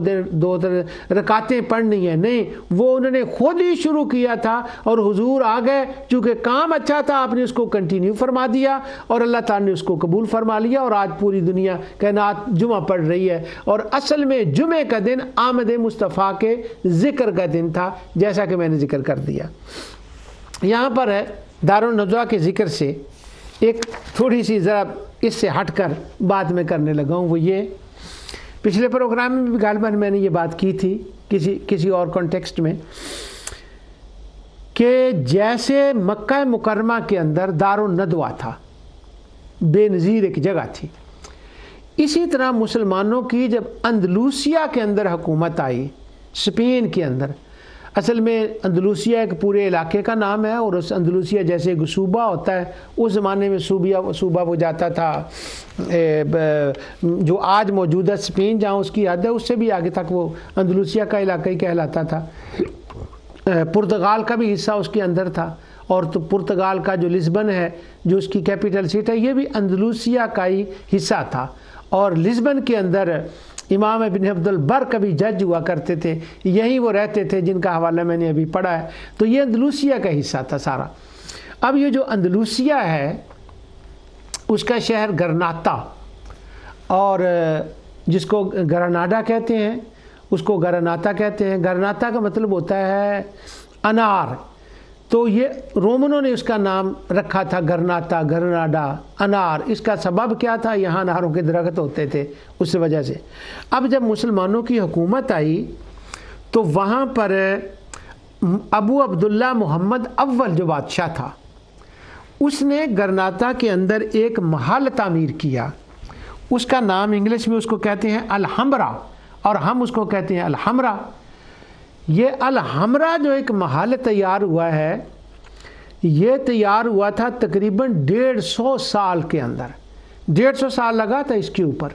رکعتیں پڑھنی ہیں، نہیں، وہ انہوں نے خود ہی شروع کیا تھا، اور حضور آ گئے، چونکہ کام اچھا تھا آپ نے اس کو کنٹینیو فرما دیا، اور اللہ تعالیٰ نے اس کو قبول فرما لیا، اور آج پوری دنیا کائنات جمعہ پڑھ رہی ہے۔ اور اصل میں جمعے کا دن آمد مصطفیٰ کے ذکر کا دن تھا، جیسا کہ میں نے ذکر کر دیا۔ یہاں پر ہے دار الندوہ کے ذکر سے ایک تھوڑی سی ذرا اس سے ہٹ کر بات میں کرنے لگا ہوں، وہ یہ پچھلے پروگرام میں بھی غالباً میں نے یہ بات کی تھی کسی اور کانٹیکسٹ میں، کہ جیسے مکہ مکرمہ کے اندر دار الندوہ تھا، بے نظیر ایک جگہ تھی، اسی طرح مسلمانوں کی جب اندلوسیہ کے اندر حکومت آئی، اسپین کے اندر، اصل میں اندلوسیہ ایک پورے علاقے کا نام ہے، اور اس اندلوسیہ جیسے ایک صوبہ ہوتا ہے، اس زمانے میں صوبہ وہ جاتا تھا جو آج موجودہ اسپین جہاں اس کی حد ہے، اس سے بھی آگے تک وہ اندلوسیہ کا علاقہ ہی کہلاتا تھا۔ پرتگال کا بھی حصہ اس کے اندر تھا، اور تو پرتگال کا جو لزبن ہے جو اس کی کیپٹل سٹی ہے، یہ بھی اندلوسیہ کا ہی حصہ تھا، اور لزبن کے اندر امام ابن عبد البر کبھی جج ہوا کرتے تھے، یہیں وہ رہتے تھے، جن کا حوالہ میں نے ابھی پڑھا ہے، تو یہ اندلوسیہ کا حصہ تھا سارا۔ اب یہ جو اندلوسیہ ہے اس کا شہر گرناطہ، اور جس کو گرناڈا کہتے ہیں اس کو گرناطہ کہتے ہیں۔ گرناطہ کا مطلب ہوتا ہے انار، تو یہ رومنوں نے اس کا نام رکھا تھا گرناطہ، گرناڈا، انار۔ اس کا سبب کیا تھا؟ یہاں اناروں کے درخت ہوتے تھے، اس وجہ سے۔ اب جب مسلمانوں کی حکومت آئی تو وہاں پر ابو عبداللہ محمد اول جو بادشاہ تھا، اس نے گرناطہ کے اندر ایک محل تعمیر کیا، اس کا نام انگلش میں اس کو کہتے ہیں الحمرا، اور ہم اس کو کہتے ہیں الحمرا۔ یہ الحمرا جو ایک محل تیار ہوا ہے، یہ تیار ہوا تھا تقریباً 150 سال کے اندر، 150 سال لگا تھا اس کے اوپر،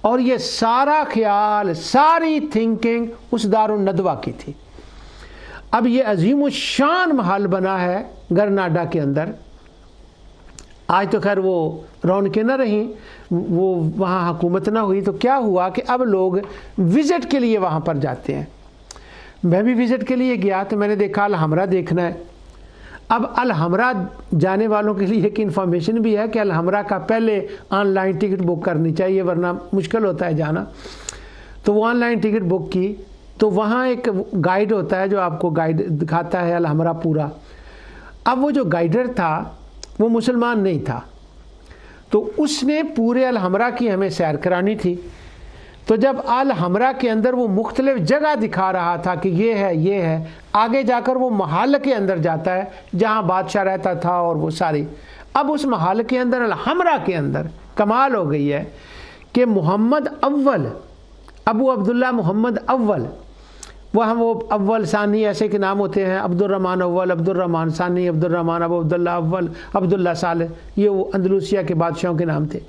اور یہ سارا خیال، ساری تھنکنگ اس دار الندوہ کی تھی۔ اب یہ عظیم الشان محل بنا ہے گرناڈا کے اندر۔ آج تو خیر وہ رونقیں نہ رہیں، وہ وہاں حکومت نہ ہوئی، تو کیا ہوا کہ اب لوگ وزٹ کے لیے وہاں پر جاتے ہیں۔ میں بھی وزٹ کے لیے گیا تو میں نے دیکھا الحمرا دیکھنا ہے۔ اب الحمرا جانے والوں کے لیے ایک انفارمیشن بھی ہے کہ الحمرا کا پہلے آن لائن ٹکٹ بک کرنی چاہیے، ورنہ مشکل ہوتا ہے جانا۔ تو وہ آن لائن ٹکٹ بک کی، تو وہاں ایک گائیڈ ہوتا ہے جو آپ کو گائیڈ دکھاتا ہے الحمرا پورا۔ اب وہ جو گائیڈر تھا وہ مسلمان نہیں تھا، تو اس نے پورے الحمرا کی ہمیں سیر کرانی تھی۔ تو جب الحمرا کے اندر وہ مختلف جگہ دکھا رہا تھا کہ یہ ہے یہ ہے، آگے جا کر وہ محل کے اندر جاتا ہے جہاں بادشاہ رہتا تھا اور وہ ساری۔ اب اس محل کے اندر الحمرا کے اندر کمال ہو گئی ہے کہ محمد اول، ابو عبداللہ محمد اول، وہ اول ثانی ایسے کے نام ہوتے ہیں، عبد الرحمن اول، عبد الرحمن ثانی، عبد الرحمن، ابو عبداللہ اول، عبداللہ صالح، یہ وہ اندلوسیہ کے بادشاہوں کے نام تھے۔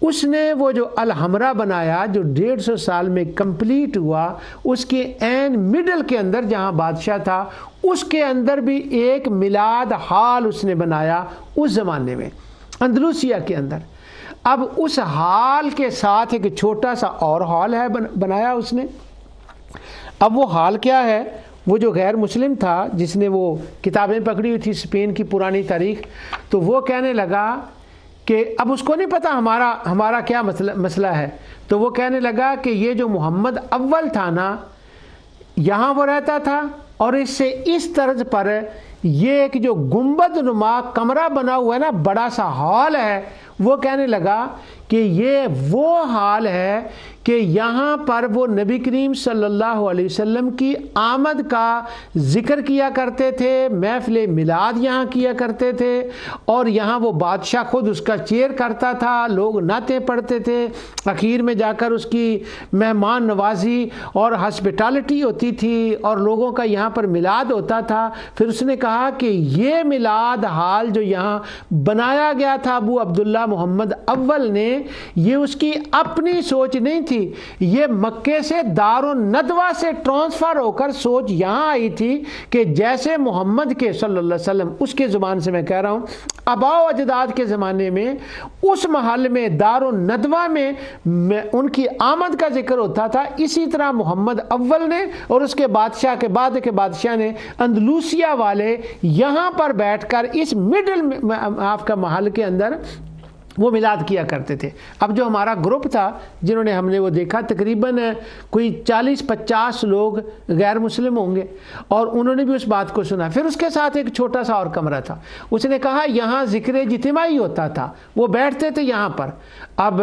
اس نے وہ جو الحمرا بنایا جو 150 سال میں کمپلیٹ ہوا، اس کے عین مڈل کے اندر جہاں بادشاہ تھا، اس کے اندر بھی ایک میلاد ہال اس نے بنایا اس زمانے میں اندلوسیہ کے اندر۔ اب اس حال کے ساتھ ایک چھوٹا سا اور حال ہے بنایا اس نے. اب وہ حال کیا ہے؟ وہ جو غیر مسلم تھا جس نے وہ کتابیں پکڑی ہوئی تھی اسپین کی پرانی تاریخ، تو وہ کہنے لگا کہ اب اس کو نہیں پتا ہمارا کیا مسئلہ ہے. تو وہ کہنے لگا کہ یہ جو محمد اول تھا نا، یہاں وہ رہتا تھا اور اس سے اس طرز پر یہ ایک جو گنبد نما کمرہ بنا ہوا ہے نا، بڑا سا ہال ہے، وہ کہنے لگا کہ یہ وہ حال ہے کہ یہاں پر وہ نبی کریم صلی اللہ علیہ وسلم کی آمد کا ذکر کیا کرتے تھے، محفل میلاد یہاں کیا کرتے تھے، اور یہاں وہ بادشاہ خود اس کا چیئر کرتا تھا، لوگ نعتیں پڑھتے تھے، اخیر میں جا کر اس کی مہمان نوازی اور ہاسپٹالٹی ہوتی تھی اور لوگوں کا یہاں پر میلاد ہوتا تھا. پھر اس نے کہا کہ یہ میلاد حال جو یہاں بنایا گیا تھا ابو عبداللہ محمد اول نے، یہ اس کی اپنی سوچ نہیں تھی، یہ مکے سے دارالندوہ سے ٹرانسفر ہو کر سوچ یہاں آئی تھی کہ جیسے محمد کے صلی اللہ علیہ وسلم، اس کے زبان سے میں کہہ رہا ہوں، آباء و اجداد کے زمانے میں اس محل میں دارالندوہ میں ان کی آمد کا ذکر ہوتا تھا، اسی طرح محمد اول نے اور اس کے بادشاہ کے بعد کے بادشاہ نے اندلوسیہ والے یہاں پر بیٹھ کر اس مڈل آپ کا محل کے اندر وہ میلاد کیا کرتے تھے. اب جو ہمارا گروپ تھا جنہوں نے ہم نے وہ دیکھا، تقریباً کوئی 40-50 لوگ غیر مسلم ہوں گے، اور انہوں نے بھی اس بات کو سنا. پھر اس کے ساتھ ایک چھوٹا سا اور کمرہ تھا. اس نے کہا یہاں ذکر اجتماعی ہوتا تھا، وہ بیٹھتے تھے یہاں پر. اب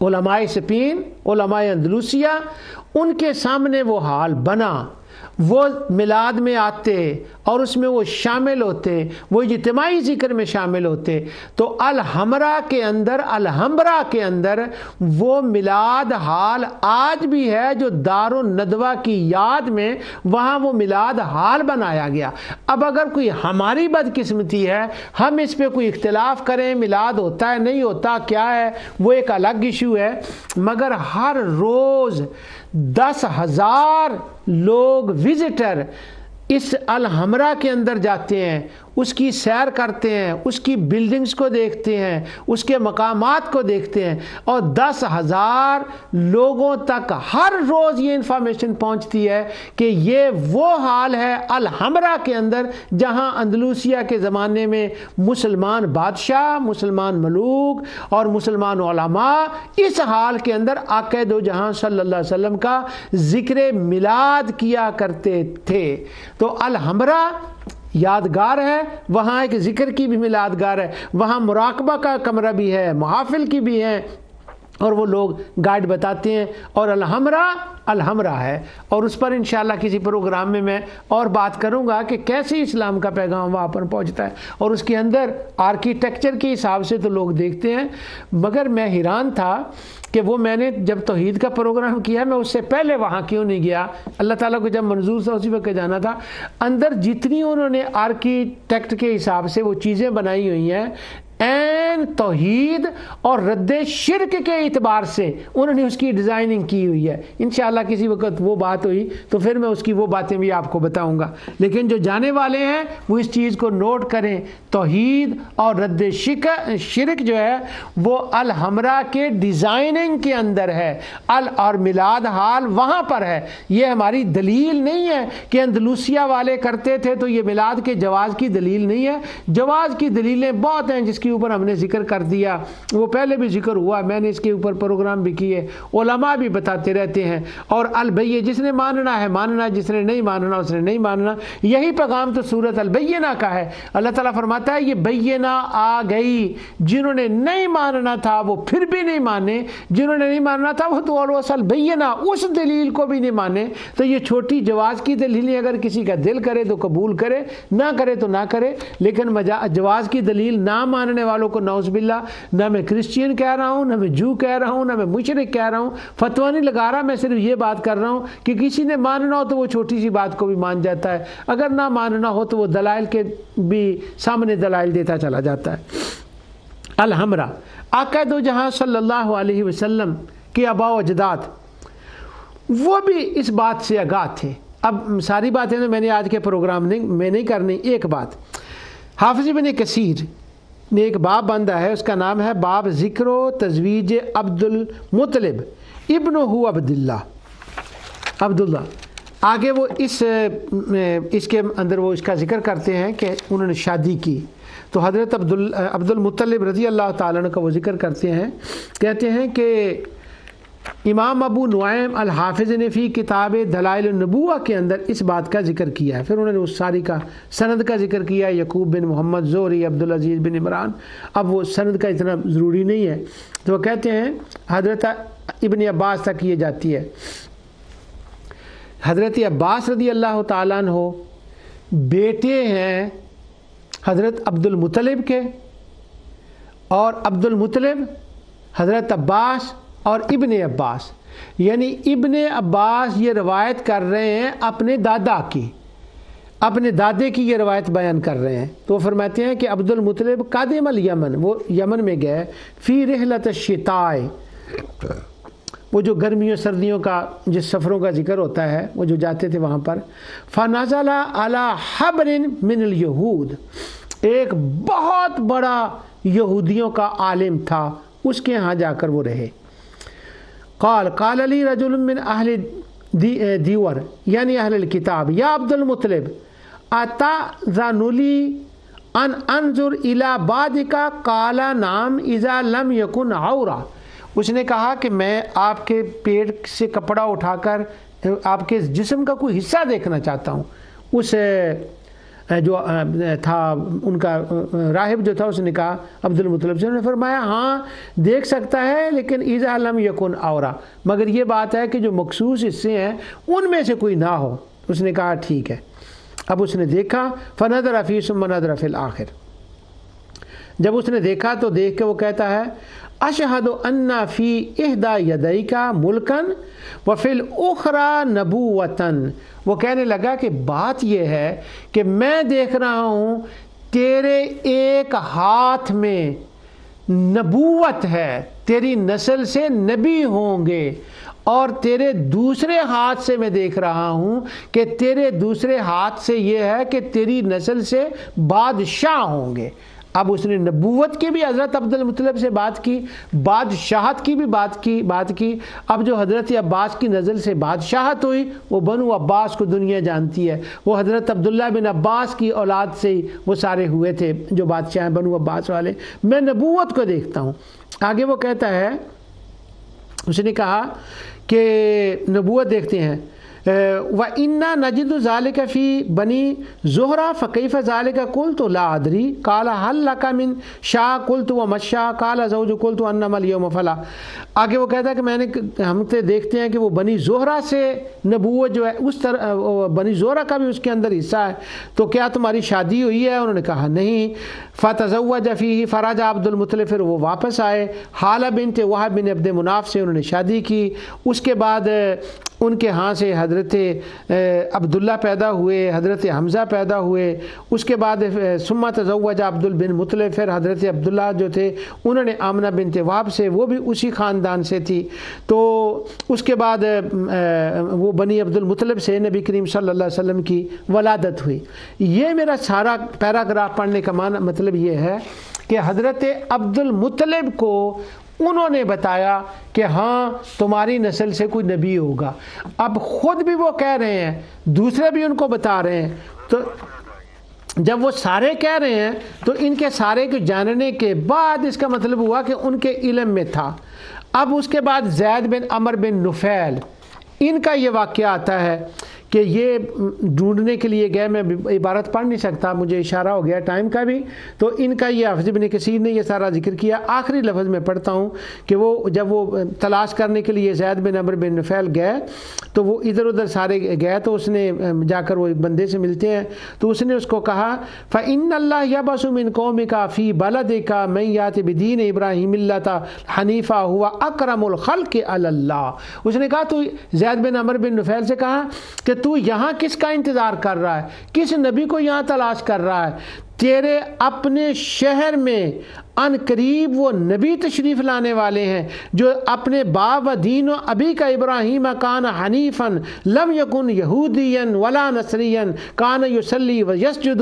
علماء اسپین، علماء اندلوسیہ، ان کے سامنے وہ حال بنا، وہ میلاد میں آتے اور اس میں وہ شامل ہوتے، وہ اجتماعی ذکر میں شامل ہوتے. تو الحمرا کے اندر وہ میلاد حال آج بھی ہے جو دارالندوہ کی یاد میں وہاں وہ میلاد حال بنایا گیا. اب اگر کوئی ہماری بدقسمتی ہے، ہم اس پہ کوئی اختلاف کریں، میلاد ہوتا ہے نہیں ہوتا کیا ہے، وہ ایک الگ ایشو ہے، مگر ہر روز 10,000 لوگ وزٹر اس الحمرا کے اندر جاتے ہیں، اس کی سیر کرتے ہیں، اس کی بلڈنگز کو دیکھتے ہیں، اس کے مقامات کو دیکھتے ہیں، اور 10,000 لوگوں تک ہر روز یہ انفارمیشن پہنچتی ہے کہ یہ وہ حال ہے الحمرا کے اندر جہاں اندلوسیہ کے زمانے میں مسلمان بادشاہ، مسلمان ملوک اور مسلمان علماء اس حال کے اندر آقا دو جہاں صلی اللہ علیہ وسلم کا ذکر میلاد کیا کرتے تھے. تو الحمرا یادگار ہے، وہاں ایک ذکر کی بھی میلادگار ہے، وہاں مراقبہ کا کمرہ بھی ہے، محافل کی بھی ہے، اور وہ لوگ گائیڈ بتاتے ہیں. اور الحمرا ہے، اور اس پر انشاءاللہ کسی پروگرام میں اور بات کروں گا کہ کیسے اسلام کا پیغام وہاں پر پہنچتا ہے، اور اس کے اندر آرکیٹیکچر کے حساب سے تو لوگ دیکھتے ہیں. مگر میں حیران تھا کہ وہ میں نے جب توحید کا پروگرام کیا، میں اس سے پہلے وہاں کیوں نہیں گیا. اللہ تعالیٰ کو جب منظور تھا اسی وقت جانا تھا. اندر جتنی انہوں نے آرکیٹیکٹ کے حساب سے وہ چیزیں بنائی ہوئی ہیں، این توحید اور رد شرک کے اعتبار سے انہوں نے اس کی ڈیزائننگ کی ہوئی ہے. انشاءاللہ کسی وقت وہ بات ہوئی تو پھر میں اس کی وہ باتیں بھی آپ کو بتاؤں گا. لیکن جو جانے والے ہیں وہ اس چیز کو نوٹ کریں، توحید اور رد شرک جو ہے وہ الحمرا کے ڈیزائننگ کے اندر ہے، اور میلاد حال وہاں پر ہے. یہ ہماری دلیل نہیں ہے کہ اندلوسیہ والے کرتے تھے تو یہ میلاد کے جواز کی دلیل نہیں ہے. جواز کی دلیلیں بہت ہیں جس کی اوپر ہم نے ذکر کر دیا، وہ پہلے بھی ذکر ہوا، میں نے اس کے اوپر پروگرام بھی کیے، علماء بھی بتاتے رہتے ہیں. اور البیہ جس نے ماننا ہے ماننا، جس نے نہیں ماننا اس نے نہیں ماننا. یہی پیغام تو سورۃ البینہ کا ہے. اللہ تعالیٰ فرماتا ہے یہ بینہ آ گئی، جنہوں نے نہیں ماننا تھا وہ پھر بھی نہیں مانے، جنہوں نے نہیں ماننا تھا وہ تو اصل بینہ اس دلیل کو بھی نہیں مانے. تو یہ چھوٹی جواز کی دلیلیں اگر کسی کا دل کرے تو قبول کرے، نہ کرے تو نہ کرے. لیکن جواز کی دلیل نہ ماننے والوں کو نعوذ باللہ، نہ میں کرسچین کہہ رہا ہوں، نہ میں جو کہہ رہا ہوں، نہ میں مشرک کہہ رہا ہوں، فتویٰ نہیں لگا رہا. میں صرف یہ بات کر رہا ہوں کہ کسی نے ماننا ہو تو وہ چھوٹی سی بات کو بھی مان جاتا ہے، اگر نہ ماننا ہو تو وہ دلائل کے بھی سامنے دلائل دیتا چلا جاتا ہے. الحمرا آقا دو جہاں صلی اللہ علیہ وسلم کے آباء و اجداد وہ بھی اس بات سے آگاہ تھے. اب ساری باتیں تو میں نے آج کے پروگرام میں نہیں کرنی. ایک بات، حافظ ابن کثیر نے ایک باب باندھا ہے، اس کا نام ہے باب ذکر و تزویج عبد المطلب ابن ہو عبداللہ۔ آگے وہ اس کے اندر وہ اس کا ذکر کرتے ہیں کہ انہوں نے شادی کی، تو حضرت عبد المطلب رضی اللہ تعالیٰ عنہ کا وہ ذکر کرتے ہیں، کہتے ہیں کہ امام ابو نعیم الحافظ نے فی کتاب دلائل النبوہ کے اندر اس بات کا ذکر کیا ہے۔ پھر انہوں نے اس ساری کا سند کا ذکر کیا، یعقوب بن محمد زہری، عبدالعزیز بن عمران۔ اب وہ سند کا اتنا ضروری نہیں ہے، تو وہ کہتے ہیں حضرت ابن عباس تک یہ جاتی ہے۔ حضرت عباس رضی اللہ تعالیٰ عنہ بیٹے ہیں حضرت عبد المطلب کے، اور عبد المطلب حضرت عباس اور ابن عباس، یعنی ابن عباس یہ روایت کر رہے ہیں اپنے دادا کی، اپنے دادے کی یہ روایت بیان کر رہے ہیں۔ تو وہ فرماتے ہیں کہ عبد المطلب قادم الیمن، وہ یمن میں گئے، فی رحلۃ الشتاء، وہ جو گرمیوں سردیوں کا جس سفروں کا ذکر ہوتا ہے وہ جو جاتے تھے وہاں پر، فنزل علی حبر من الیہود، ایک بہت بڑا یہودیوں کا عالم تھا، اس کے ہاں جا کر وہ رہے۔ قال لی رجل من اہل دیور، یعنی اہل الکتاب، یا عبد المطلب اتأذن لی ان انظر الی بعدک؟ قال نعم اذا لم یکن عورا۔ اس نے کہا کہ میں آپ کے پیٹ سے کپڑا اٹھا کر آپ کے جسم کا کوئی حصہ دیکھنا چاہتا ہوں۔ اس جو تھا ان کا راہب جو تھا، اس نے کہا عبد المطلب سے، انہوں نے فرمایا ہاں دیکھ سکتا ہے، لیکن اذا لم یکن عورا، مگر یہ بات ہے کہ جو مخصوص حصے ہیں ان میں سے کوئی نہ ہو۔ اس نے کہا ٹھیک ہے۔ اب اس نے دیکھا، فنظر فی ثم نظر فی الآخر، جب اس نے دیکھا تو دیکھ کے وہ کہتا ہے اشہد ان فی احدی یدیک ملکن وفی الاخری نبوتن۔ وہ کہنے لگا کہ بات یہ ہے کہ میں دیکھ رہا ہوں تیرے ایک ہاتھ میں نبوت ہے، تیری نسل سے نبی ہوں گے، اور تیرے دوسرے ہاتھ سے میں دیکھ رہا ہوں کہ تیرے دوسرے ہاتھ سے یہ ہے کہ تیری نسل سے بادشاہ ہوں گے۔ اب اس نے نبوت کی بھی حضرت عبد المطلب سے بات کی، بادشاہت کی بھی بات کی۔ اب جو حضرت عباس کی نزل سے بادشاہت ہوئی وہ بنو عباس کو دنیا جانتی ہے، وہ حضرت عبداللہ بن عباس کی اولاد سے ہی وہ سارے ہوئے تھے جو بادشاہ ہیں بنو عباس والے۔ میں نبوت کو دیکھتا ہوں۔ آگے وہ کہتا ہے، اس نے کہا کہ نبوت دیکھتے ہیں، وَإِنَّا نَجِدُ ذَلِكَ فِي بَنِي زُهْرَةَ فَكَيْفَ ذَلِكَ قُلْتُ لَا أَدْرِي قَالَ هَلْ لَكَ مِنْ شَاءٍ قُلْتُ وَمَا الشَّاءُ قَالَ زَوْجُ قُلْتُ أَنَّمَا الْيَوْمَ فَلَا۔ آگے وہ کہتا ہے کہ ہم تے دیکھتے ہیں کہ وہ بنی زہرہ سے نبوت جو ہے اس طرح بنی زہرہ کا بھی اس کے اندر حصہ ہے، تو کیا تمہاری شادی ہوئی ہے؟ انہوں نے کہا نہیں۔ فَتَزَوَّجَ فِيهِ فرَجَ عبد المطلب، پھر وہ واپس آئے، حالہ بنت وہب بن عبد مناف سے انہوں نے شادی کی۔ اس کے بعد ان کے ہاں سے حضرت عبداللہ پیدا ہوئے، حضرت حمزہ پیدا ہوئے۔ اس کے بعد ثم تزوج عبد بن مطلب، پھر حضرت عبداللہ جو تھے انہوں نے آمنہ بنت وہب سے، وہ بھی اسی خاندان سے تھی۔ تو اس کے بعد وہ بنی عبد المطلب سے نبی کریم صلی اللہ علیہ وسلم کی ولادت ہوئی۔ یہ میرا سارا پیراگراف پڑھنے کا مطلب یہ ہے کہ حضرت عبد المطلب کو انہوں نے بتایا کہ ہاں تمہاری نسل سے کوئی نبی ہوگا۔ اب خود بھی وہ کہہ رہے ہیں، دوسرے بھی ان کو بتا رہے ہیں، تو جب وہ سارے کہہ رہے ہیں تو ان کے سارے کو جاننے کے بعد اس کا مطلب ہوا کہ ان کے علم میں تھا۔ اب اس کے بعد زید بن عمر بن نفیل، ان کا یہ واقعہ آتا ہے کہ یہ ڈھونڈنے کے لیے گئے، میں عبارت پڑھ نہیں سکتا، مجھے اشارہ ہو گیا ٹائم کا بھی، تو ان کا یہ حافظ ابن کثیر نے یہ سارا ذکر کیا۔ آخری لفظ میں پڑھتا ہوں کہ وہ جب وہ تلاش کرنے کے لیے زید بن عمر بن نفیل گئے تو وہ ادھر ادھر سارے گئے، تو اس نے جا کر وہ ایک بندے سے ملتے ہیں، تو اس نے اس کو کہا فَإِنَّ اللَّهَ يَبْعَثُ مِنْ قَوْمِكَ فِي بَلَدِكَ مَن يَأْتِ بِدِينِ إِبْرَاهِيمَ مِلَّةَ حَنِيفًا هُوَ أَكْرَمُ الْخَلْقِ عَلَى اللَّهِ۔ اس نے کہا، تو زید بن عمر بن نفیل سے کہا کہ تو یہاں کس کا انتظار کر رہا ہے، کس نبی کو یہاں تلاش کر رہا ہے؟ تیرے اپنے شہر میں ان قریب وہ نبی تشریف لانے والے ہیں جو اپنے باپ و دین و ابی کا ابراہیم کان حنیفاً لم یکن یہودیاً ولا نصریاً کان یصلی و یسجد۔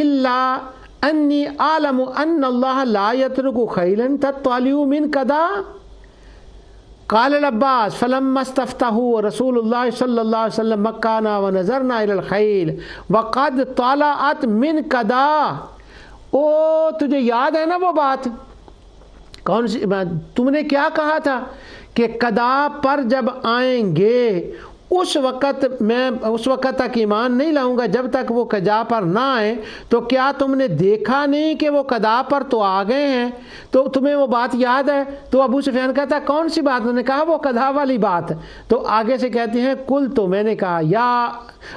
الا انی اعلم ان اللہ لا یترک خیلا تطلع من قدا. قال العباس فلما استفتحوا رسول اللہ صلی اللہ علیہ وسلم مکانا ونظرنا الى الخیل وقد طلعت من قدا. او تجھے یاد ہے نا وہ بات؟ کون سی؟ تم نے کیا کہا تھا کہ قدا پر جب آئیں گے اس وقت تک ایمان نہیں لاؤں گا جب تک وہ قدا پر نہ آئے. تو کیا تم نے دیکھا نہیں کہ وہ قدا پر تو آ گئے ہیں؟ تو تمہیں وہ بات یاد ہے؟ تو ابو سفیان کہتا کون سی بات؟ انہوں نے کہا وہ قدا والی بات. تو آگے سے کہتے ہیں کل تو میں نے کہا یا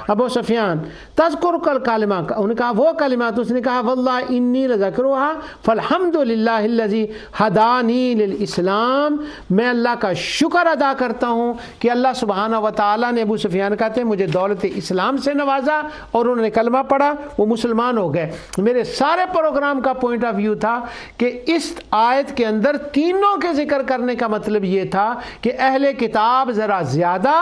ابو سفیان تذکر کل کلمہ، انہوں نے کہا وہ کلمات. اس نے کہا واللہ انی لذکرھا فالحمد للہ الذی ہدانی للاسلام. میں اللہ کا شکر ادا کرتا ہوں کہ اللہ سبحانہ و تعالیٰ نے، ابو سفیان کہتے ہیں، مجھے دولت اسلام سے نوازا اور انہوں نے کلمہ پڑھا، وہ مسلمان ہو گئے. میرے سارے پروگرام کا پوائنٹ آف ویو تھا کہ اس آیت کے اندر تینوں کے ذکر کرنے کا مطلب یہ تھا کہ اہل کتاب ذرا زیادہ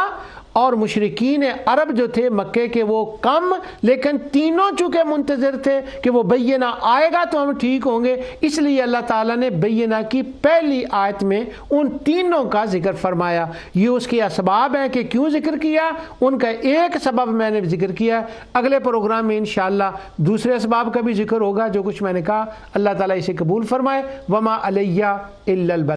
اور مشرکین عرب جو تھے مکے کے وہ کم، لیکن تینوں چونکہ منتظر تھے کہ وہ بینہ آئے گا تو ہم ٹھیک ہوں گے، اس لیے اللہ تعالیٰ نے بینہ کی پہلی آیت میں ان تینوں کا ذکر فرمایا. یہ اس کے اسباب ہیں کہ کیوں ذکر کیا، ان کا ایک سبب میں نے ذکر کیا. اگلے پروگرام میں انشاءاللہ دوسرے اسباب کا بھی ذکر ہوگا. جو کچھ میں نے کہا اللہ تعالیٰ اسے قبول فرمائے. وما علیہ الا البلاغ.